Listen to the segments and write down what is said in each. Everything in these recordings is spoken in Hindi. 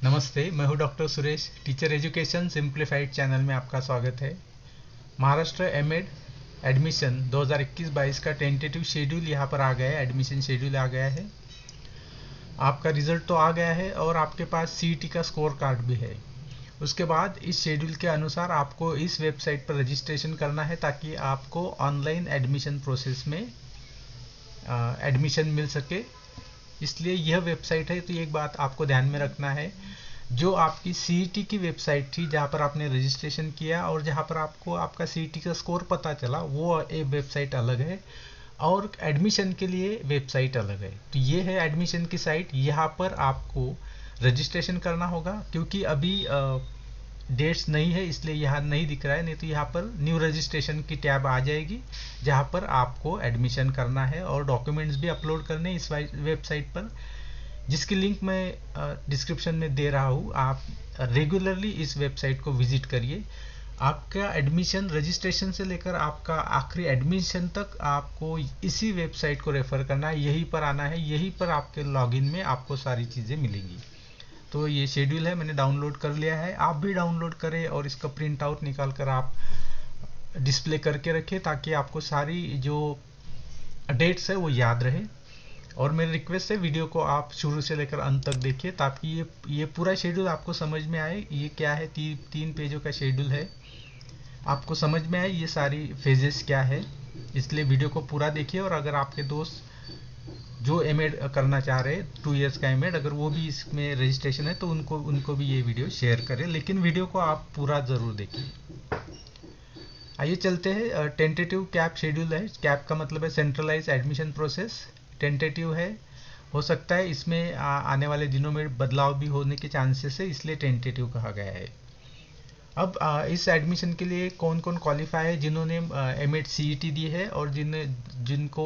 नमस्ते, मैं हूं doctor Suresh. Teacher education simplified channel में आपका स्वागत है। महाराष्ट्र एमएड एडमिशन 2021-22 का टेंटेटिव शेड्यूल यहाँ पर आ गया है। एडमिशन शेड्यूल आ गया है। आपका रिजल्ट तो आ गया है और आपके पास सीईटी का स्कोर कार्ड भी है। उसके बाद इस शेड्यूल के अनुसार आपको इस वेबसाइट पर रजिस्ट्रेशन करना है ताकि आपको ऑनलाइन एडमिशन प्रोसेस में एडमिशन मिल सके। इसलिए यह वेबसाइट है, तो एक बात आपको ध्यान में रखना है, जो आपकी सीईटी की वेबसाइट थी जहां पर आपने रजिस्ट्रेशन किया और जहां पर आपको आपका सीईटी का स्कोर पता चला, वो एक वेबसाइट अलग है और एडमिशन के लिए वेबसाइट अलग है। तो ये है एडमिशन की साइट। यहाँ पर आपको रजिस्ट्रेशन करना होगा क्योंकि अभी डेट्स नहीं है, इसलिए यहाँ नहीं दिख रहा है। नहीं तो यहाँ पर न्यू रजिस्ट्रेशन की टैब आ जाएगी जहाँ पर आपको एडमिशन करना है और डॉक्यूमेंट्स भी अपलोड करने इस वेबसाइट पर, जिसकी लिंक मैं डिस्क्रिप्शन में दे रहा हूँ। आप रेगुलरली इस वेबसाइट को विजिट करिए। आपका एडमिशन रजिस्ट्रेशन से लेकर आपका आखिरी एडमिशन तक आपको इसी वेबसाइट को रेफर करना है, यहीं पर आना है, यहीं पर आपके लॉगिन में आपको सारी चीज़ें मिलेंगी। तो ये शेड्यूल है, मैंने डाउनलोड कर लिया है। आप भी डाउनलोड करें और इसका प्रिंट आउट निकाल कर आप डिस्प्ले करके रखें ताकि आपको सारी जो डेट्स है वो याद रहे। और मेरी रिक्वेस्ट है, वीडियो को आप शुरू से लेकर अंत तक देखिए ताकि ये पूरा शेड्यूल आपको समझ में आए। ये क्या है, 3 पेजों का शेड्यूल है, आपको समझ में आए ये सारी फेजेस क्या है। इसलिए वीडियो को पूरा देखिए। और अगर आपके दोस्त जो एमएड करना चाह रहे हैं, 2 इयर्स का एमएड, अगर वो भी इसमें रजिस्ट्रेशन है तो उनको भी ये वीडियो शेयर करें, लेकिन वीडियो को आप पूरा ज़रूर देखिए। आइए चलते हैं। टेंटेटिव कैप शेड्यूल है। कैप का मतलब है सेंट्रलाइज एडमिशन प्रोसेस। टेंटेटिव है, हो सकता है इसमें आने वाले दिनों में बदलाव भी होने के चांसेस है, इसलिए टेंटेटिव कहा गया है। अब इस एडमिशन के लिए कौन कौन क्वालिफाई है, जिन्होंने एमएड सीईटी दी है और जिनको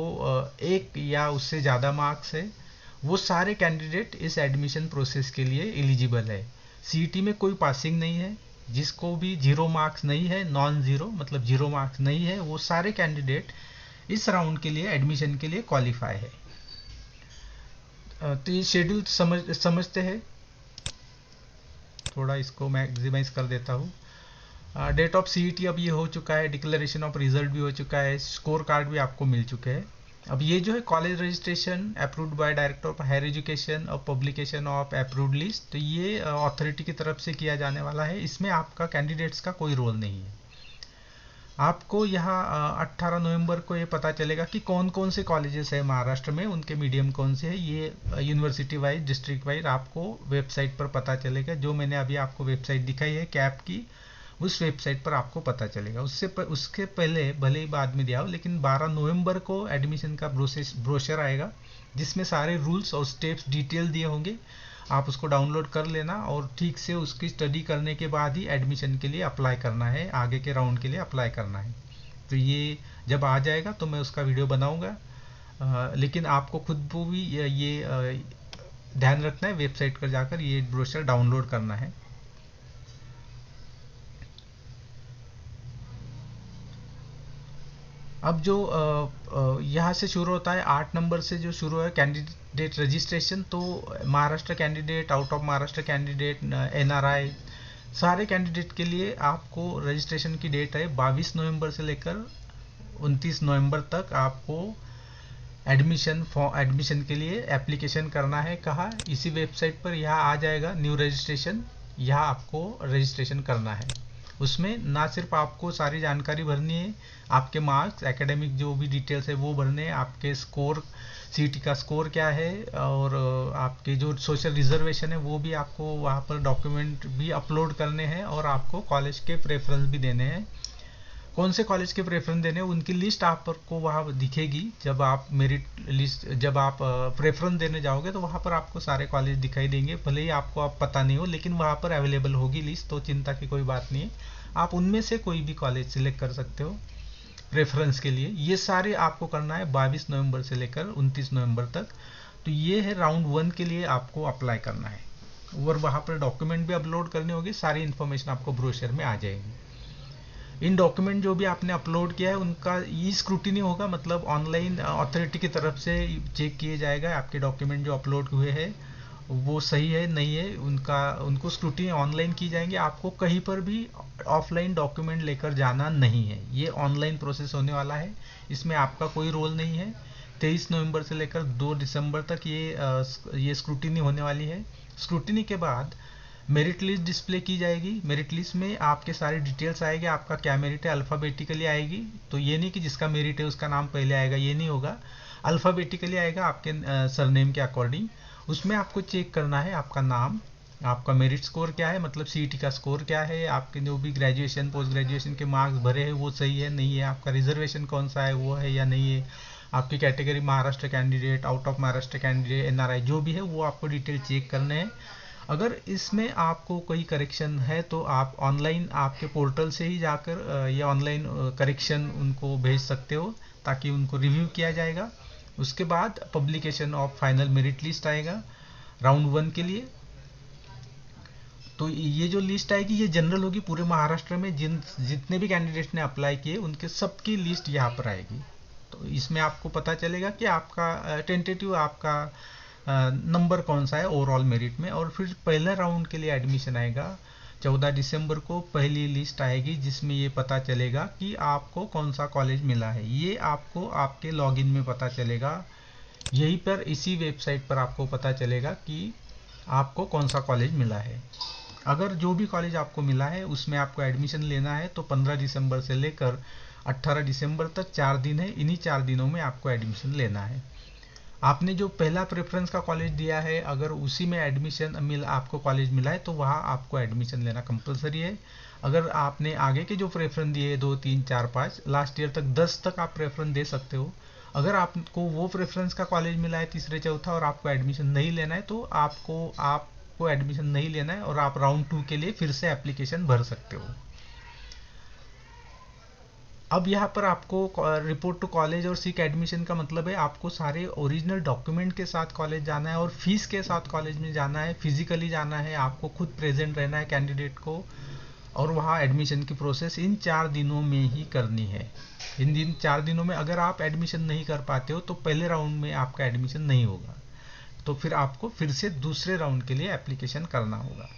1 या उससे ज़्यादा मार्क्स है, वो सारे कैंडिडेट इस एडमिशन प्रोसेस के लिए एलिजिबल है। सीईटी में कोई पासिंग नहीं है। जिसको भी 0 मार्क्स नहीं है, नॉन ज़ीरो मतलब 0 मार्क्स नहीं है, वो सारे कैंडिडेट इस राउंड के लिए एडमिशन के लिए क्वालिफाई है। तो ये शेड्यूल समझते हैं। थोड़ा इसको मैक्सिमाइज कर देता हूँ। डेट ऑफ सीईटी अब ये हो चुका है, डिक्लेरेशन ऑफ रिजल्ट भी हो चुका है, स्कोर कार्ड भी आपको मिल चुके हैं। अब ये जो है college registration approved by director of higher education और पब्लिकेशन ऑफ अप्रूव्ड लिस्ट, तो ये अथॉरिटी की तरफ से किया जाने वाला है। इसमें आपका कैंडिडेट्स का कोई रोल नहीं है। आपको यहाँ 18 नवंबर को ये पता चलेगा कि कौन कौन से कॉलेजेस है महाराष्ट्र में, उनके मीडियम कौन से है। ये यूनिवर्सिटी वाइज, डिस्ट्रिक्ट वाइज आपको वेबसाइट पर पता चलेगा। जो मैंने अभी आपको वेबसाइट दिखाई है कैप की, उस वेबसाइट पर आपको पता चलेगा। उसके पहले भले ही बाद में दिया हो, लेकिन 12 नवंबर को एडमिशन का ब्रोशर आएगा जिसमें सारे रूल्स और स्टेप्स डिटेल दिए होंगे। आप उसको डाउनलोड कर लेना और ठीक से उसकी स्टडी करने के बाद ही एडमिशन के लिए अप्लाई करना है, आगे के राउंड के लिए अप्लाई करना है। तो ये जब आ जाएगा तो मैं उसका वीडियो बनाऊंगा, लेकिन आपको खुद को भी ये ध्यान रखना है, वेबसाइट पर जाकर ये ब्रोशर डाउनलोड करना है। अब जो यहाँ से शुरू होता है 8 नंबर से जो शुरू है कैंडिडेट रजिस्ट्रेशन, तो Maharashtra candidate, out of Maharashtra candidate, NRI, सारे कैंडिडेट के लिए आपको रजिस्ट्रेशन की डेट है 22 नवंबर से लेकर 29 नवंबर तक। आपको एडमिशन के लिए एप्लीकेशन करना है। कहाँ? इसी वेबसाइट पर यहाँ आ जाएगा न्यू रजिस्ट्रेशन, यहाँ आपको रजिस्ट्रेशन करना है। उसमें ना सिर्फ आपको सारी जानकारी भरनी है, आपके मार्क्स, एकेडमिक जो भी डिटेल्स है वो भरने हैं, आपके स्कोर, सीईटी का स्कोर क्या है, और आपके जो सोशल रिजर्वेशन है वो भी आपको वहाँ पर डॉक्यूमेंट भी अपलोड करने हैं, और आपको कॉलेज के प्रेफरेंस भी देने हैं। कौन से कॉलेज के प्रेफरेंस देने हैं उनकी लिस्ट आपको वहाँ दिखेगी। जब आप मेरिट लिस्ट, जब आप प्रेफरेंस देने जाओगे तो वहाँ पर आपको सारे कॉलेज दिखाई देंगे। भले ही आपको अब पता नहीं हो, लेकिन वहाँ पर अवेलेबल होगी लिस्ट, तो चिंता की कोई बात नहीं है। आप उनमें से कोई भी कॉलेज सिलेक्ट कर सकते हो प्रेफरेंस के लिए। ये सारे आपको करना है 22 नवंबर से लेकर 29 नवंबर तक। तो ये है राउंड 1 के लिए आपको अप्लाई करना है, और वहाँ पर डॉक्यूमेंट भी अपलोड करने होगी। सारी इन्फॉर्मेशन आपको ब्रोशर में आ जाएगी। इन डॉक्यूमेंट जो भी आपने अपलोड किया है उनका ई स्क्रूटिनी होगा, मतलब ऑनलाइन अथॉरिटी की तरफ से चेक किए जाएगा आपके डॉक्यूमेंट जो अपलोड हुए हैं, वो सही है नहीं है, उनको स्क्रूटिनी ऑनलाइन की जाएंगे। आपको कहीं पर भी ऑफलाइन डॉक्यूमेंट लेकर जाना नहीं है, ये ऑनलाइन प्रोसेस होने वाला है, इसमें आपका कोई रोल नहीं है। 23 नवंबर से लेकर 2 दिसंबर तक ये स्क्रूटिनी होने वाली है। स्क्रूटिनी के बाद मेरिट लिस्ट डिस्प्ले की जाएगी। मेरिट लिस्ट में आपके सारे डिटेल्स आएंगे, आपका क्या मेरिट है अल्फ़ाबेटिकली आएगी। तो ये नहीं कि जिसका मेरिट है उसका नाम पहले आएगा, ये नहीं होगा, अल्फ़ाबेटिकली आएगा आपके सरनेम के अकॉर्डिंग। उसमें आपको चेक करना है आपका नाम, आपका मेरिट स्कोर क्या है, मतलब सीईटी का स्कोर क्या है, आपके जो भी ग्रेजुएशन पोस्ट ग्रेजुएशन के मार्क्स भरे हैं वो सही है नहीं है, आपका रिजर्वेशन कौन सा है वो है या नहीं है, आपकी category Maharashtra candidate, out of Maharashtra candidate, NRI जो भी है वो आपको डिटेल चेक करने हैं। अगर इसमें आपको कोई करेक्शन है तो आप ऑनलाइन आपके पोर्टल से ही जाकर ये ऑनलाइन करेक्शन उनको भेज सकते हो, ताकि उनको रिव्यू किया जाएगा। उसके बाद publication of final merit list आएगा राउंड 1 के लिए। तो ये जो लिस्ट आएगी ये जनरल होगी, पूरे महाराष्ट्र में जितने भी कैंडिडेट्स ने अप्लाई किए उनके सबकी लिस्ट यहाँ पर आएगी। तो इसमें आपको पता चलेगा कि आपका टेंटेटिव आपका नंबर कौन सा है ओवरऑल मेरिट में। और फिर पहले राउंड के लिए एडमिशन आएगा 14 दिसंबर को, पहली लिस्ट आएगी जिसमें ये पता चलेगा कि आपको कौन सा कॉलेज मिला है। ये आपको आपके लॉगिन में पता चलेगा, यहीं पर इसी वेबसाइट पर आपको पता चलेगा कि आपको कौन सा कॉलेज मिला है। अगर जो भी कॉलेज आपको मिला है उसमें आपको एडमिशन लेना है तो 15 दिसंबर से लेकर 18 दिसंबर तक 4 दिन है, इन्हीं 4 दिनों में आपको एडमिशन लेना है। आपने जो पहला प्रेफरेंस का कॉलेज दिया है अगर उसी में एडमिशन आपको कॉलेज मिला है तो वहाँ आपको एडमिशन लेना कंपलसरी है। अगर आपने आगे के जो प्रेफरेंस दिए 2, 3, 4, 5 लास्ट ईयर तक 10 तक आप प्रेफरेंस दे सकते हो। अगर आपको वो प्रेफरेंस का कॉलेज मिला है तीसरे चौथा और आपको एडमिशन नहीं लेना है तो आपको एडमिशन नहीं लेना है और आप राउंड 2 के लिए फिर से एप्लीकेशन भर सकते हो। अब यहाँ पर आपको रिपोर्ट टू कॉलेज और सीक एडमिशन का मतलब है आपको सारे ओरिजिनल डॉक्यूमेंट के साथ कॉलेज जाना है और फीस के साथ कॉलेज में जाना है, फिजिकली जाना है, आपको खुद प्रेजेंट रहना है कैंडिडेट को, और वहाँ एडमिशन की प्रोसेस इन 4 दिनों में ही करनी है। इन 4 दिनों में अगर आप एडमिशन नहीं कर पाते हो तो पहले राउंड में आपका एडमिशन नहीं होगा, तो फिर आपको फिर से दूसरे राउंड के लिए एप्लीकेशन करना होगा।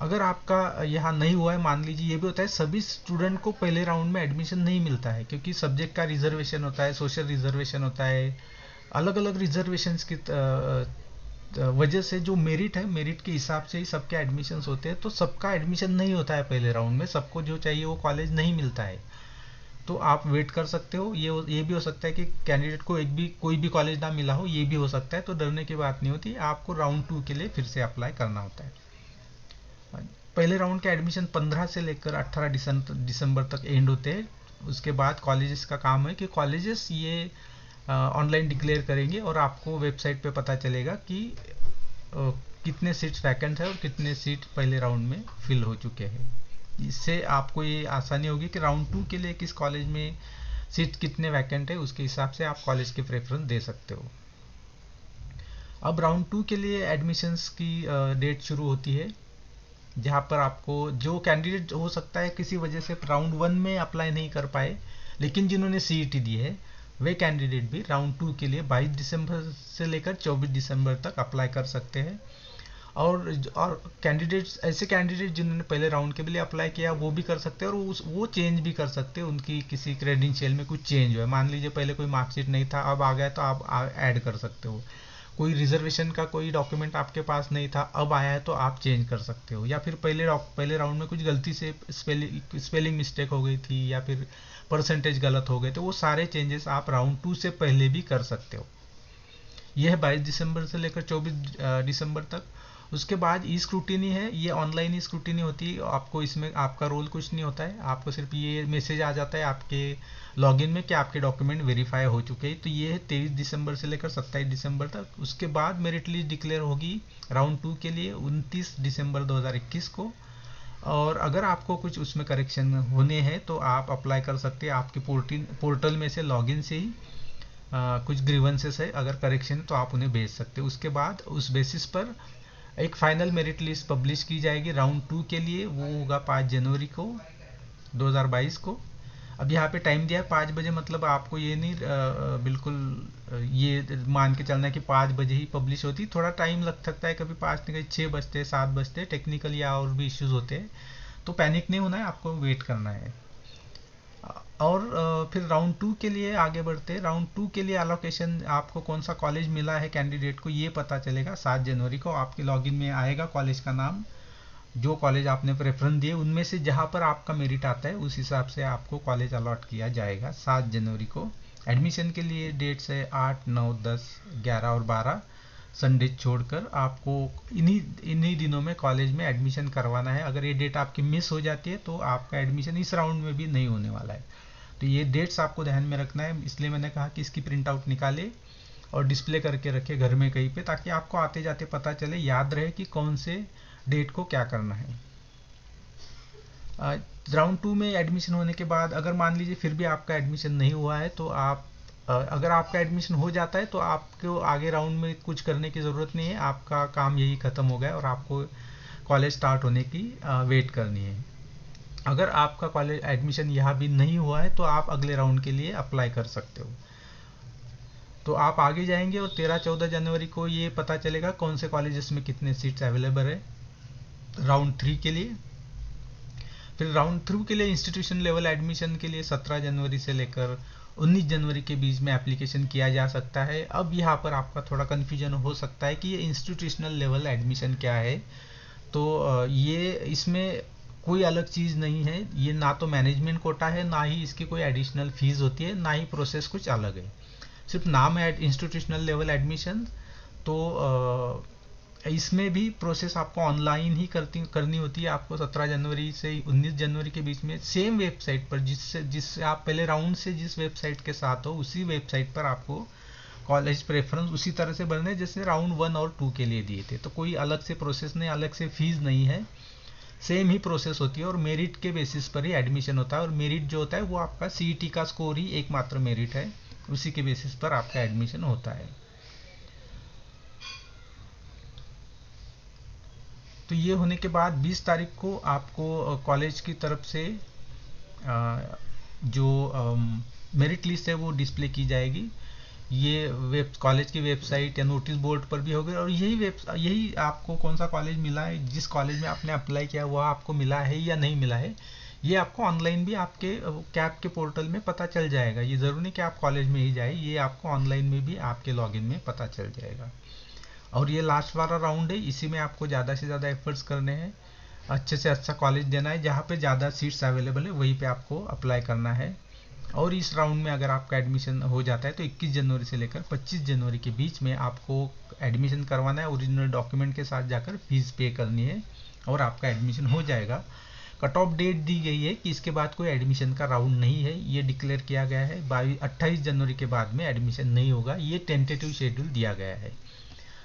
अगर आपका यहाँ नहीं हुआ है, मान लीजिए ये भी होता है सभी स्टूडेंट को पहले राउंड में एडमिशन नहीं मिलता है, क्योंकि सब्जेक्ट का रिजर्वेशन होता है, सोशल रिजर्वेशन होता है, अलग अलग रिजर्वेशन की वजह से जो मेरिट है मेरिट के हिसाब से ही सबके एडमिशन्स होते हैं। तो सबका एडमिशन नहीं होता है पहले राउंड में, सबको जो चाहिए वो कॉलेज नहीं मिलता है। तो आप वेट कर सकते हो, ये भी हो सकता है कि कैंडिडेट को कोई भी कॉलेज ना मिला हो, ये भी हो सकता है। तो डरने की बात नहीं होती, आपको राउंड 2 के लिए फिर से अप्लाई करना होता है। पहले राउंड के एडमिशन 15 से लेकर 18 दिसंबर तक एंड होते हैं। उसके बाद कॉलेजेस का काम है कि कॉलेजेस ये ऑनलाइन डिक्लेयर करेंगे और आपको वेबसाइट पे पता चलेगा कि कितने सीट्स वैकेंट है और कितने सीट पहले राउंड में फिल हो चुके हैं। इससे आपको ये आसानी होगी कि राउंड 2 के लिए किस कॉलेज में सीट कितने वैकेंट है, उसके हिसाब से आप कॉलेज की प्रेफरेंस दे सकते हो। अब राउंड 2 के लिए एडमिशन्स की डेट शुरू होती है, जहाँ पर आपको जो कैंडिडेट हो सकता है किसी वजह से राउंड 1 में अप्लाई नहीं कर पाए, लेकिन जिन्होंने सीईटी दी है वे कैंडिडेट भी राउंड 2 के लिए 22 दिसंबर से लेकर 24 दिसंबर तक अप्लाई कर सकते हैं। और कैंडिडेट्स ऐसे कैंडिडेट जिन्होंने पहले राउंड के लिए अप्लाई किया वो भी कर सकते हैं, और वो चेंज भी कर सकते हैं, उनकी किसी क्रेडेंशियल में कुछ चेंज हुआ है, मान लीजिए पहले कोई मार्कशीट नहीं था अब आ गया तो आप ऐड कर सकते हो। कोई रिजर्वेशन का कोई डॉक्यूमेंट आपके पास नहीं था अब आया है तो आप चेंज कर सकते हो। या फिर पहले राउंड में कुछ गलती से स्पेलिंग मिस्टेक हो गई थी या फिर परसेंटेज गलत हो गए, तो वो सारे चेंजेस आप राउंड 2 से पहले भी कर सकते हो। यह है 22 दिसंबर से लेकर 24 दिसंबर तक। उसके बाद ई स्क्रूटिनी है, ये ऑनलाइन ई स्क्रूटिनी होती है, आपको इसमें आपका रोल कुछ नहीं होता है, आपको सिर्फ ये मैसेज आ जाता है आपके लॉगिन में कि आपके डॉक्यूमेंट वेरीफाई हो चुके हैं। तो ये है 23 दिसंबर से लेकर 27 दिसंबर तक। उसके बाद मेरिट लिस्ट डिक्लेयर होगी राउंड 2 के लिए 29 दिसंबर 2021 को। और अगर आपको कुछ उसमें करेक्शन होने हैं तो आप अप्लाई कर सकते हैं आपके पोर्टल में से लॉगिन से ही। कुछ ग्रीवेंसेस है, अगर करेक्शन तो आप उन्हें भेज सकते हो। उसके बाद उस बेसिस पर एक फाइनल मेरिट लिस्ट पब्लिश की जाएगी राउंड 2 के लिए, वो होगा 5 जनवरी को 2022 को। अब यहाँ पे टाइम दिया है 5 बजे, मतलब आपको ये नहीं बिल्कुल ये मान के चलना है कि 5 बजे ही पब्लिश होती, थोड़ा टाइम लग सकता है, कभी 5 नहीं, कभी 6 बजते, 7 बजते, टेक्निकल या और भी इश्यूज होते हैं। तो पैनिक नहीं होना है, आपको वेट करना है। और फिर राउंड 2 के लिए आगे बढ़ते हैं। राउंड 2 के लिए अलोकेशन, आपको कौन सा कॉलेज मिला है कैंडिडेट को, ये पता चलेगा 7 जनवरी को। आपके लॉगिन में आएगा कॉलेज का नाम, जो कॉलेज आपने प्रेफरेंस दिए उनमें से जहां पर आपका मेरिट आता है उस हिसाब से आपको कॉलेज अलॉट किया जाएगा 7 जनवरी को। एडमिशन के लिए डेट्स है 8, 9, 10, 11 और 12 संडे छोड़कर। आपको इन्हीं दिनों में कॉलेज में एडमिशन करवाना है। अगर ये डेट आपकी मिस हो जाती है तो आपका एडमिशन इस राउंड में भी नहीं होने वाला है। तो ये डेट्स आपको ध्यान में रखना है, इसलिए मैंने कहा कि इसकी प्रिंट आउट निकाले और डिस्प्ले करके रखे घर में कहीं पे, ताकि आपको आते जाते पता चले, याद रहे कि कौन से डेट को क्या करना है। राउंड 2 में एडमिशन होने के बाद अगर मान लीजिए फिर भी आपका एडमिशन नहीं हुआ है तो आप अगर आपका एडमिशन हो जाता है तो आपको आगे राउंड में कुछ करने की ज़रूरत नहीं है, आपका काम यही ख़त्म हो गया और आपको कॉलेज स्टार्ट होने की वेट करनी है। अगर आपका कॉलेज एडमिशन यहाँ भी नहीं हुआ है तो आप अगले राउंड के लिए अप्लाई कर सकते हो। तो आप आगे जाएंगे और 13-14 जनवरी को ये पता चलेगा कौन से कॉलेजेस में कितने सीट्स अवेलेबल है राउंड 3 के लिए। फिर राउंड 3 के लिए इंस्टीट्यूशन लेवल एडमिशन के लिए 17 जनवरी से लेकर 19 जनवरी के बीच में एप्लीकेशन किया जा सकता है। अब यहाँ पर आपका थोड़ा कन्फ्यूजन हो सकता है कि ये इंस्टीट्यूशनल लेवल एडमिशन क्या है। तो ये इसमें कोई अलग चीज़ नहीं है, ये ना तो मैनेजमेंट कोटा है, ना ही इसकी कोई एडिशनल फीस होती है, ना ही प्रोसेस कुछ अलग है, सिर्फ नाम है इंस्टीट्यूशनल लेवल एडमिशन। तो इसमें भी प्रोसेस आपको ऑनलाइन ही करनी होती है। आपको 17 जनवरी से 19 जनवरी के बीच में सेम वेबसाइट पर, जिससे आप पहले राउंड से जिस वेबसाइट के साथ हो उसी वेबसाइट पर आपको कॉलेज प्रेफरेंस उसी तरह से भरने जैसे राउंड 1 और 2 के लिए दिए थे। तो कोई अलग से प्रोसेस नहीं, अलग से फीस नहीं है, सेम ही प्रोसेस होती है और मेरिट के बेसिस पर ही एडमिशन होता है। और मेरिट जो होता है वो आपका सीईटी का स्कोर ही एकमात्र मेरिट है, उसी के बेसिस पर आपका एडमिशन होता है। तो ये होने के बाद 20 तारीख को आपको कॉलेज की तरफ से जो मेरिट लिस्ट है वो डिस्प्ले की जाएगी। ये कॉलेज की वेबसाइट या नोटिस बोर्ड पर भी होगी। और यही आपको कौन सा कॉलेज मिला है, जिस कॉलेज में आपने अप्लाई किया वह आपको मिला है या नहीं मिला है, ये आपको ऑनलाइन भी आपके कैप के पोर्टल में पता चल जाएगा। ये ज़रूरी नहीं कि आप कॉलेज में ही जाए, ये आपको ऑनलाइन में भी आपके लॉगिन में पता चल जाएगा। और ये लास्ट वाला राउंड है, इसी में आपको ज़्यादा से ज़्यादा एफर्ट्स करने हैं, अच्छे से अच्छा कॉलेज देना है, जहाँ पे ज़्यादा सीट्स अवेलेबल है वहीं पे आपको अप्लाई करना है। और इस राउंड में अगर आपका एडमिशन हो जाता है तो 21 जनवरी से लेकर 25 जनवरी के बीच में आपको एडमिशन करवाना है, ओरिजिनल डॉक्यूमेंट के साथ जाकर फीस पे करनी है और आपका एडमिशन हो जाएगा। कट ऑफ डेट दी गई है कि इसके बाद कोई एडमिशन का राउंड नहीं है, ये डिक्लेयर किया गया है। 28 जनवरी के बाद में एडमिशन नहीं होगा, ये टेंटेटिव शेड्यूल दिया गया है।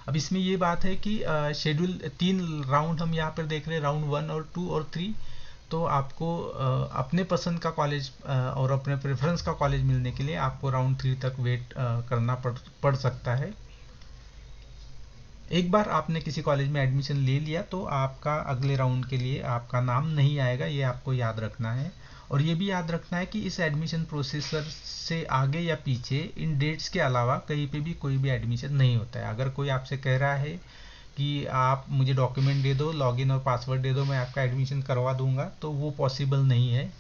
अब इसमें ये बात है कि शेड्यूल 3 राउंड हम यहाँ पर देख रहे हैं, राउंड 1 और 2 और 3। तो आपको अपने पसंद का कॉलेज और अपने प्रेफरेंस का कॉलेज मिलने के लिए आपको राउंड 3 तक वेट करना पड़ सकता है। एक बार आपने किसी कॉलेज में एडमिशन ले लिया तो आपका अगले राउंड के लिए आपका नाम नहीं आएगा, ये आपको याद रखना है। और ये भी याद रखना है कि इस एडमिशन प्रोसेसर से आगे या पीछे इन डेट्स के अलावा कहीं पे भी कोई भी एडमिशन नहीं होता है। अगर कोई आपसे कह रहा है कि आप मुझे डॉक्यूमेंट दे दो, लॉगिन और पासवर्ड दे दो, मैं आपका एडमिशन करवा दूंगा, तो वो पॉसिबल नहीं है।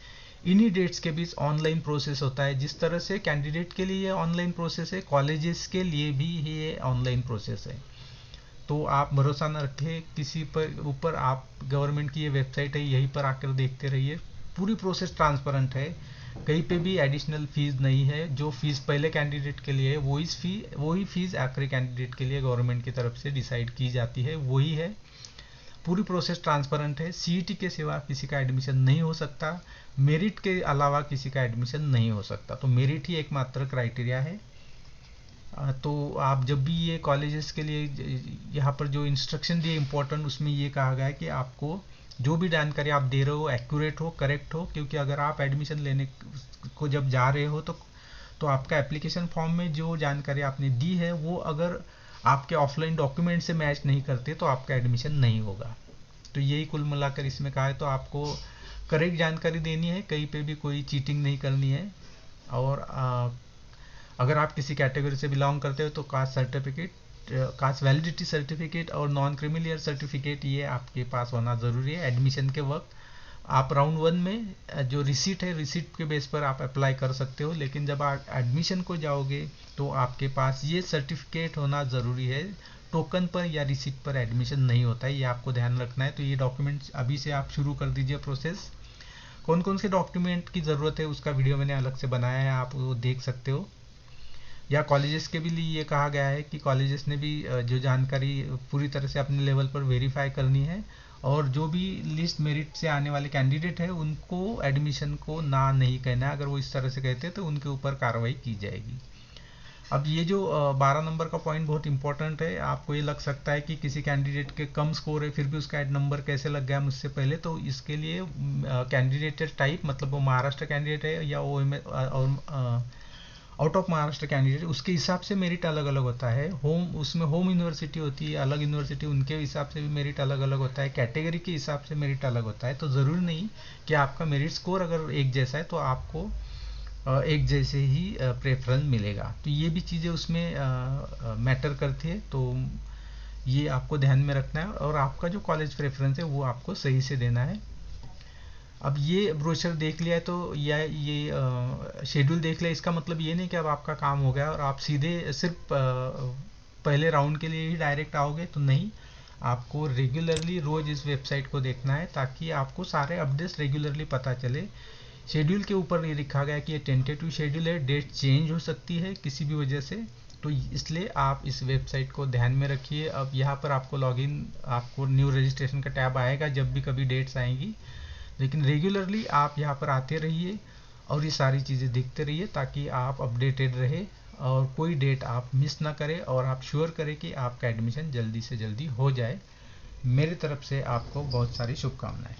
इन्हीं डेट्स के बीच ऑनलाइन प्रोसेस होता है। जिस तरह से कैंडिडेट के लिए ऑनलाइन प्रोसेस है, कॉलेजेस के लिए भी ये ऑनलाइन प्रोसेस है। तो आप भरोसा न रखें किसी पर ऊपर, आप गवर्नमेंट की ये वेबसाइट है यहीं पर आकर देखते रहिए, पूरी प्रोसेस ट्रांसपेरेंट है, कहीं पे भी एडिशनल फीस नहीं है। जो फीस पहले कैंडिडेट के लिए है वही फीस आखिरी कैंडिडेट के लिए गवर्नमेंट की तरफ से डिसाइड की जाती है, वही है। पूरी प्रोसेस ट्रांसपेरेंट है। सीईटी के सिवा किसी का एडमिशन नहीं हो सकता, मेरिट के अलावा किसी का एडमिशन नहीं हो सकता। तो मेरिट ही एकमात्र क्राइटेरिया है। तो आप जब भी ये कॉलेजेस के लिए यहाँ पर जो इंस्ट्रक्शन दिए इंपॉर्टेंट, उसमें ये कहा गया है कि आपको जो भी जानकारी आप दे रहे हो एक्यूरेट हो, करेक्ट हो। क्योंकि अगर आप एडमिशन लेने को जब जा रहे हो तो आपका एप्लीकेशन फॉर्म में जो जानकारी आपने दी है वो अगर आपके ऑफलाइन डॉक्यूमेंट से मैच नहीं करते तो आपका एडमिशन नहीं होगा। तो यही कुल मिलाकर इसमें कहा है। तो आपको करेक्ट जानकारी देनी है, कहीं पे भी कोई चीटिंग नहीं करनी है। और अगर आप किसी कैटेगरी से बिलोंग करते हो तो caste certificate, cast validity certificate और नॉन क्रिमिनल ईयर सर्टिफिकेट ये आपके पास होना ज़रूरी है। एडमिशन के वक्त आप राउंड 1 में जो रिसीट है, रिसीट के बेस पर आप अप्लाई कर सकते हो, लेकिन जब आप एडमिशन को जाओगे तो आपके पास ये सर्टिफिकेट होना ज़रूरी है। टोकन पर या रिसीट पर एडमिशन नहीं होता है, ये आपको ध्यान रखना है। तो ये डॉक्यूमेंट्स अभी से आप शुरू कर दीजिए प्रोसेस। कौन कौन से डॉक्यूमेंट की ज़रूरत है उसका वीडियो मैंने अलग से बनाया है, आप वो देख सकते हो। या कॉलेजेस के भी लिए ये कहा गया है कि कॉलेजेस ने भी जो जानकारी पूरी तरह से अपने लेवल पर वेरीफाई करनी है, और जो भी लिस्ट मेरिट से आने वाले कैंडिडेट है उनको एडमिशन को ना नहीं कहना है। अगर वो इस तरह से कहते हैं तो उनके ऊपर कार्रवाई की जाएगी। अब ये जो 12 नंबर का पॉइंट बहुत इंपॉर्टेंट है। आपको ये लग सकता है कि किसी कैंडिडेट के कम स्कोर है फिर भी उसका एड नंबर कैसे लग गया मुझसे पहले, तो इसके लिए कैंडिडेट टाइप, मतलब वो महाराष्ट्र कैंडिडेट है या वो आउट ऑफ महाराष्ट्र कैंडिडेट, उसके हिसाब से मेरिट अलग अलग होता है। होम, उसमें होम यूनिवर्सिटी होती है, अलग यूनिवर्सिटी, उनके हिसाब से भी मेरिट अलग अलग होता है। कैटेगरी के हिसाब से मेरिट अलग होता है। तो ज़रूरी नहीं कि आपका मेरिट स्कोर अगर एक जैसा है तो आपको एक जैसे ही प्रेफरेंस मिलेगा। तो ये भी चीज़ें उसमें मैटर करती है, तो ये आपको ध्यान में रखना है। और आपका जो कॉलेज प्रेफरेंस है वो आपको सही से देना है। अब ये ब्रोशर देख लिया है तो या ये शेड्यूल देख लिया, इसका मतलब ये नहीं कि अब आपका काम हो गया और आप सीधे सिर्फ पहले राउंड के लिए ही डायरेक्ट आओगे, तो नहीं। आपको रेगुलरली रोज इस वेबसाइट को देखना है ताकि आपको सारे अपडेट्स रेगुलरली पता चले। शेड्यूल के ऊपर ये लिखा गया कि ये टेंटेटिव शेड्यूल है, डेट चेंज हो सकती है किसी भी वजह से, तो इसलिए आप इस वेबसाइट को ध्यान में रखिए। अब यहाँ पर आपको लॉगिन, आपको न्यू रजिस्ट्रेशन का टैब आएगा जब भी कभी डेट्स आएंगी, लेकिन रेगुलरली आप यहाँ पर आते रहिए और ये सारी चीज़ें देखते रहिए ताकि आप अपडेटेड रहे और कोई डेट आप मिस ना करें, और आप श्योर करें कि आपका एडमिशन जल्दी से जल्दी हो जाए। मेरी तरफ से आपको बहुत सारी शुभकामनाएं।